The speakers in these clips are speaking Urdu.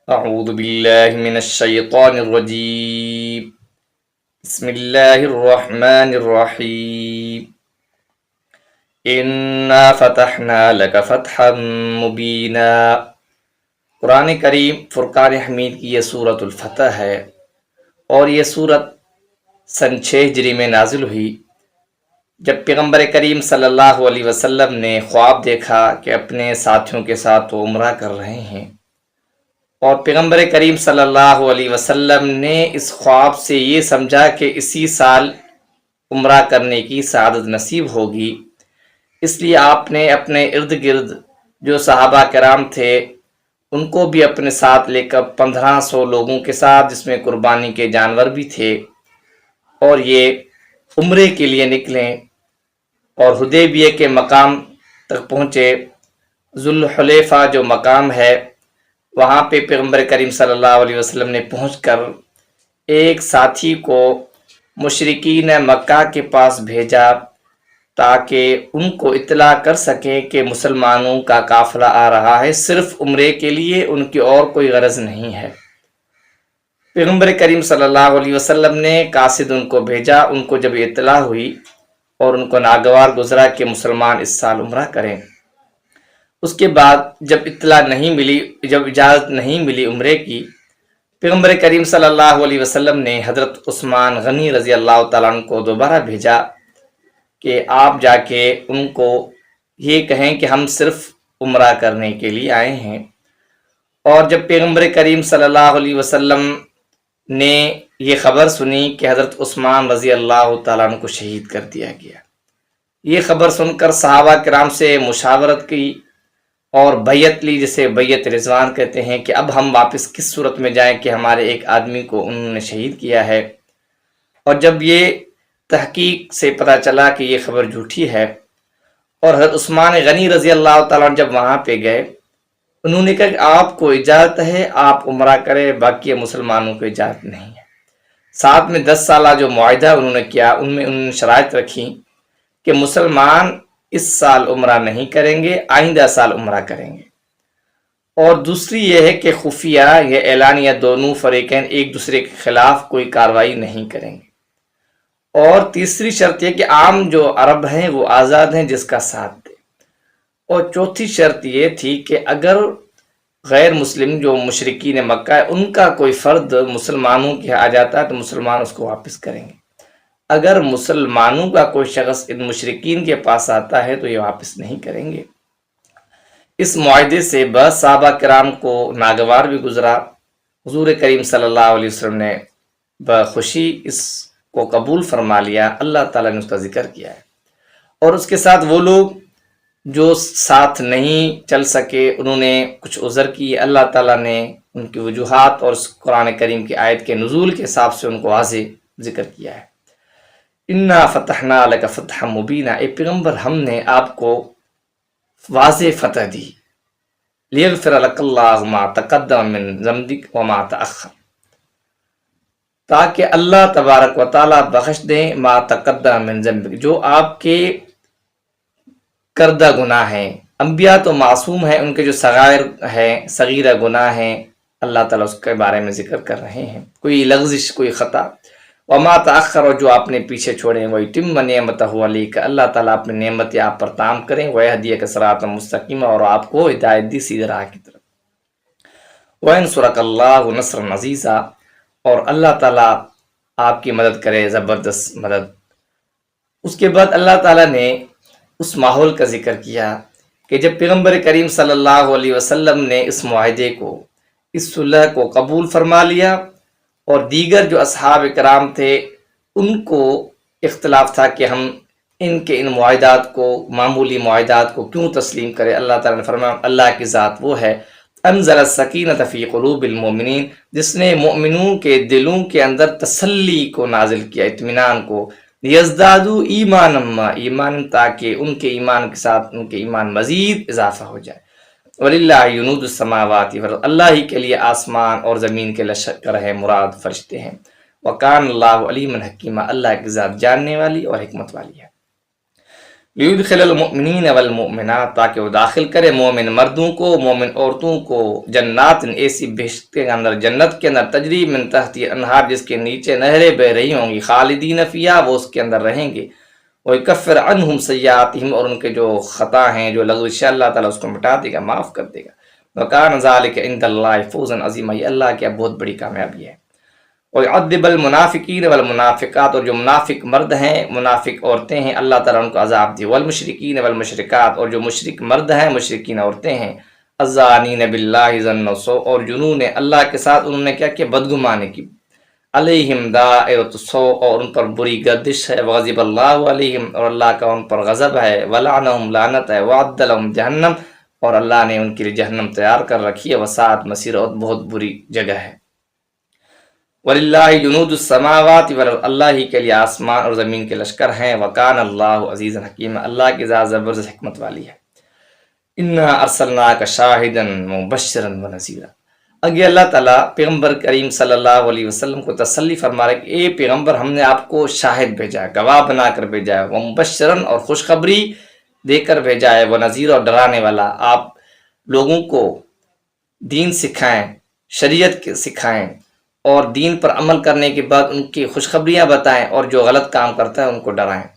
اعوذ باللہ من الشیطان الرجیم بسم اللہ الرحمن الرحیم انا فتحنا لک فتحا مبینا۔ قرآن کریم فرقان حمید کی یہ سورۃ الفتح ہے، اور یہ سورت سن 6 ہجری میں نازل ہوئی جب پیغمبر کریم صلی اللہ علیہ وسلم نے خواب دیکھا کہ اپنے ساتھیوں کے ساتھ وہ عمرہ کر رہے ہیں، اور پیغمبر کریم صلی اللہ علیہ وسلم نے اس خواب سے یہ سمجھا کہ اسی سال عمرہ کرنے کی سعادت نصیب ہوگی۔ اس لیے آپ نے اپنے ارد گرد جو صحابہ کرام تھے ان کو بھی اپنے ساتھ لے کر 1500 لوگوں کے ساتھ، جس میں قربانی کے جانور بھی تھے، اور یہ عمرے کے لیے نکلیں اور حدیبیہ کے مقام تک پہنچے۔ ذوالحلیفہ جو مقام ہے وہاں پہ پیغمبر کریم صلی اللہ علیہ وسلم نے پہنچ کر ایک ساتھی کو مشرکین مکہ کے پاس بھیجا تاکہ ان کو اطلاع کر سکے کہ مسلمانوں کا قافلہ آ رہا ہے، صرف عمرے کے لیے، ان کی اور کوئی غرض نہیں ہے۔ پیغمبر کریم صلی اللہ علیہ وسلم نے قاصد ان کو بھیجا۔ ان کو جب اطلاع ہوئی اور ان کو ناگوار گزرا کہ مسلمان اس سال عمرہ کریں، اس کے بعد جب اطلاع نہیں ملی، جب اجازت نہیں ملی عمرے کی، پیغمبر کریم صلی اللہ علیہ وسلم نے حضرت عثمان غنی رضی اللہ تعالیٰ عنہ کو دوبارہ بھیجا کہ آپ جا کے ان کو یہ کہیں کہ ہم صرف عمرہ کرنے کے لیے آئے ہیں۔ اور جب پیغمبر کریم صلی اللہ علیہ وسلم نے یہ خبر سنی کہ حضرت عثمان رضی اللہ تعالیٰ عنہ کو شہید کر دیا گیا، یہ خبر سن کر صحابہ کرام سے مشاورت کی اور بیعت لی، جسے بیعت رضوان کہتے ہیں، کہ اب ہم واپس کس صورت میں جائیں کہ ہمارے ایک آدمی کو انہوں نے شہید کیا ہے۔ اور جب یہ تحقیق سے پتہ چلا کہ یہ خبر جھوٹی ہے، اور حضرت عثمان غنی رضی اللہ تعالیٰ عنہ جب وہاں پہ گئے، انہوں نے کہا کہ آپ کو اجازت ہے، آپ عمرہ کریں، باقی مسلمانوں کو اجازت نہیں ہے۔ ساتھ میں 10 سالہ جو معاہدہ انہوں نے کیا، ان میں انہوں نے شرائط رکھی کہ مسلمان اس سال عمرہ نہیں کریں گے، آئندہ سال عمرہ کریں گے۔ اور دوسری یہ ہے کہ خفیہ یا اعلانیہ دونوں فریقین ایک دوسرے کے خلاف کوئی کارروائی نہیں کریں گے۔ اور تیسری شرط یہ کہ عام جو عرب ہیں وہ آزاد ہیں، جس کا ساتھ دے۔ اور چوتھی شرط یہ تھی کہ اگر غیر مسلم جو مشرکین مکہ ہے ان کا کوئی فرد مسلمانوں کے آ جاتا ہے تو مسلمان اس کو واپس کریں گے، اگر مسلمانوں کا کوئی شخص ان مشرکین کے پاس آتا ہے تو یہ واپس نہیں کریں گے۔ اس معاہدے سے بس صحابہ کرام کو ناگوار بھی گزرا۔ حضور کریم صلی اللہ علیہ وسلم نے بخوشی اس کو قبول فرما لیا، اللہ تعالیٰ نے اس کا ذکر کیا ہے۔ اور اس کے ساتھ وہ لوگ جو ساتھ نہیں چل سکے، انہوں نے کچھ عذر کی، اللہ تعالیٰ نے ان کی وجوہات اور اس قرآن کریم کی آیت کے نزول کے حساب سے ان کو واضح ذکر کیا ہے۔ انا فتحنا لک فتحا مبینا، اے پیغمبر ہم نے آپ کو واضح فتح دی، لیغفر لک اللہ ما تقدم من ذنبک وما تأخر، تاکہ اللہ تبارک و تعالیٰ بخش دیں ما تقدم من ذنبک، جو آپ کے کردہ گناہ ہیں۔ انبیاء تو معصوم ہیں، ان کے جو صغائر ہیں، صغیرہ گناہ ہیں، اللہ تعالیٰ اس کے بارے میں ذکر کر رہے ہیں، کوئی لغزش، کوئی خطا۔ وما تأخر، اور جو آپ نے پیچھے چھوڑے، وَيُتِمَّ نِعْمَتَهُ عَلَيْكَ، اللہ تعالیٰ اپنی نعمت آپ پر تام کریں، وَيَهْدِيَكَ صِرَاطًا مُسْتَقِيمًا، اور آپ کو ہدایت دی سیدھے راہ کی طرف۔ وَيَنْصُرَكَ اللَّهُ نَصْرًا عَزِيزًا، اور اللہ تعالیٰ آپ کی مدد کرے، زبردست مدد۔ اس کے بعد اللہ تعالیٰ نے اس ماحول کا ذکر کیا کہ جب پیغمبر کریم صلی اللہ علیہ وسلم نے اس معاہدے کو، اس صلح کو قبول فرما لیا، اور دیگر جو اصحاب کرام تھے ان کو اختلاف تھا کہ ہم ان معاہدات کو، معمولی معاہدات کو کیوں تسلیم کرے، اللہ تعالیٰ نے فرمایا اللہ کی ذات وہ ہے انزل السکینۃ فی قلوب المؤمنین، جس نے مومنوں کے دلوں کے اندر تسلی کو نازل کیا، اطمینان کو، یزدادوا ایمانا ما ایمان، تاکہ ان کے ایمان کے ساتھ ان کے ایمان مزید اضافہ ہو جائے۔ وَلِلَّهِ جُنُودُ السَّمَاوَاتِ وَالْأَرْضِ، اللہ ہی کے لیے آسمان اور زمین کے لشکر ہے، مراد فرشتے ہیں۔ وَكَانَ اللَّهُ عَلِيمًا حَكِيمًا، اللہ کی ذات جاننے والی اور حکمت والی ہے۔ لیدخل المؤمنین والمؤمنات، تاکہ وہ داخل کرے مومن مردوں کو مومن عورتوں کو جنات، ایسی بہشت کے اندر، جنت کے اندر، تجری من تحتی انہار، جس کے نیچے نہریں بہ رہی ہوں گی، خالدین فیہا، وہ اس کے اندر رہیں گے، ویکفر عنہم سیئاتہم، اور ان کے جو خطا ہیں، جو لغزش، اللہ تعالیٰ اس کو مٹا دے گا، معاف کر دے گا۔ وکان ذلک عند اللہ فوزا عظیما، یہ اللہ کی بہت بڑی کامیابی ہے۔ وَيُعَذِّبَ الْمُنَافِقِينَ وَالْمُنَافِقَاتِ، اور جو منافق مرد ہیں، منافق عورتیں ہیں، اللہ تعالیٰ ان کو عذاب دی۔ وَالْمُشْرِكِينَ وَالْمُشْرِكَاتِ، اور جو مشرک مرد ہیں، مشرکین عورتیں ہیں، الظَّانِينَ بِاللَّهِ ظَنَّ السَّوْءِ، اور جنہوں نے اللہ کے ساتھ انہوں نے کیا کیا، بدگمانی کی۔ علیہم دائرۃ السوء، اور ان پر بری گردش ہے۔ وغضب اللہ علیہم، اور اللہ کا ان پر غضب ہے۔ ولعنہم، لعنت ہے۔ وعد لہم جہنم، اور اللہ نے ان کے لیے جہنم تیار کر رکھی ہے۔ وساعت مصیر، اور بہت بری جگہ ہے۔ وَلِلَّهِ جُنُودُ السَّمَاوَاتِ وَالْأَرْضِ، اللہ ہی کے لیے آسمان اور زمین کے لشکر ہیں۔ وَكَانَ اللَّهُ عَزِيزًا حَكِيمًا، اللہ کی ذات زبردست حکمت والی ہے۔ اِنَّا أَرْسَلْنَاكَ شَاهِدًا مُبَشِّرًا وَنَذِيرًا، اگے اللہ تعالیٰ پیغمبر کریم صلی اللہ علیہ وسلم کو تسلی فرما رہے کہ اے پیغمبر، ہم نے آپ کو شاہد بھیجا ہے، گواہ بنا کر بھیجا ہے، وَمُبَشِّرًا، اور خوشخبری دے کر بھیجا ہے، وَنَذِيرًا، اور ڈرانے والا۔ آپ لوگوں کو دین سکھائیں، شریعت سکھائیں، اور دین پر عمل کرنے کے بعد ان کی خوشخبریاں بتائیں، اور جو غلط کام کرتا ہے ان کو ڈرائیں۔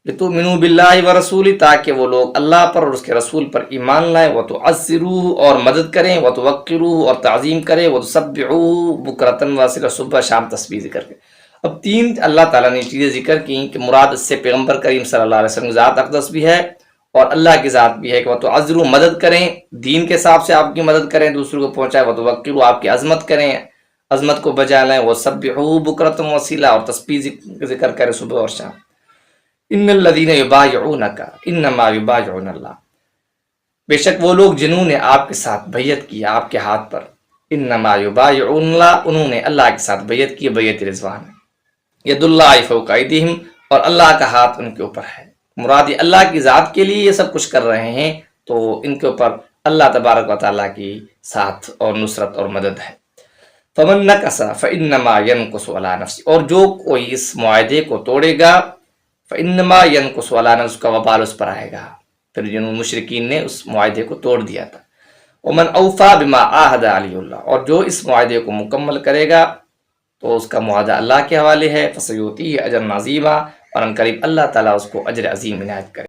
لِتُؤْمِنُوا بِاللَّهِ وَرَسُولِهِ، تاکہ وہ لوگ اللہ پر اور اس کے رسول پر ایمان لائیں، وَتُعَزِّرُوهُ، اور مدد کریں، وَتُوَقِّرُوهُ، اور تعظیم کریں، وَتُسَبِّحُوهُ بُكْرَةً وَأَصِيلًا، صبح شام تسبیح ذکر کریں۔ اب تین اللہ تعالیٰ نے چیزیں ذکر کی کہ مراد اس سے پیغمبر کریم صلی اللہ علیہ وسلم ذات اقدس بھی ہے اور اللہ کی ذات بھی ہے، کہ وَتُعَزِّرُوهُ، مدد کریں، دین کے حساب سے آپ کی مدد کریں، دوسروں کو پہنچائیں، وَتُوَقِّرُوهُ، آپ کی عظمت کریں، عظمت کو بجا لیں، وَسَبِّحُوهُ بُكْرَةً وَأَصِيلًا، اور تسبیح ذکر کریں صبح اور شام۔ ان الذین یبایعونک انما یبایعون اللہ، بے شک وہ لوگ جنہوں نے آپ کے ساتھ بیعت کی آپ کے ہاتھ پر، انما یبایعون اللہ، انہوں نے اللہ کے ساتھ بیعت کی، بیعت رضوان ہے۔ ید اللہ فوق ایدیہم، اور اللہ کا ہاتھ ان کے اوپر ہے، مراد اللہ کی ذات کے لیے یہ سب کچھ کر رہے ہیں، تو ان کے اوپر اللہ تبارک و تعالیٰ کی ساتھ اور نصرت اور مدد ہے۔ فمن نکث فانما ینکث علی نفسہ، اور جو کوئی اس معاہدے کو توڑے گا، فانما ینکث علی نفسہ، اس کا وبال اس پر آئے گا۔ پھر جن مشرکین نے اس معاہدے کو توڑ دیا تھا۔ ومن اوفی بما عاہد علیہ اللہ، اور جو اس معاہدے کو مکمل کرے گا تو اس کا معاہدہ اللہ کے حوالے ہے، فسیؤتیہ اجرا عظیما، اور ان قریب اللہ تعالیٰ اس کو اجر عظیم عنایت کرے۔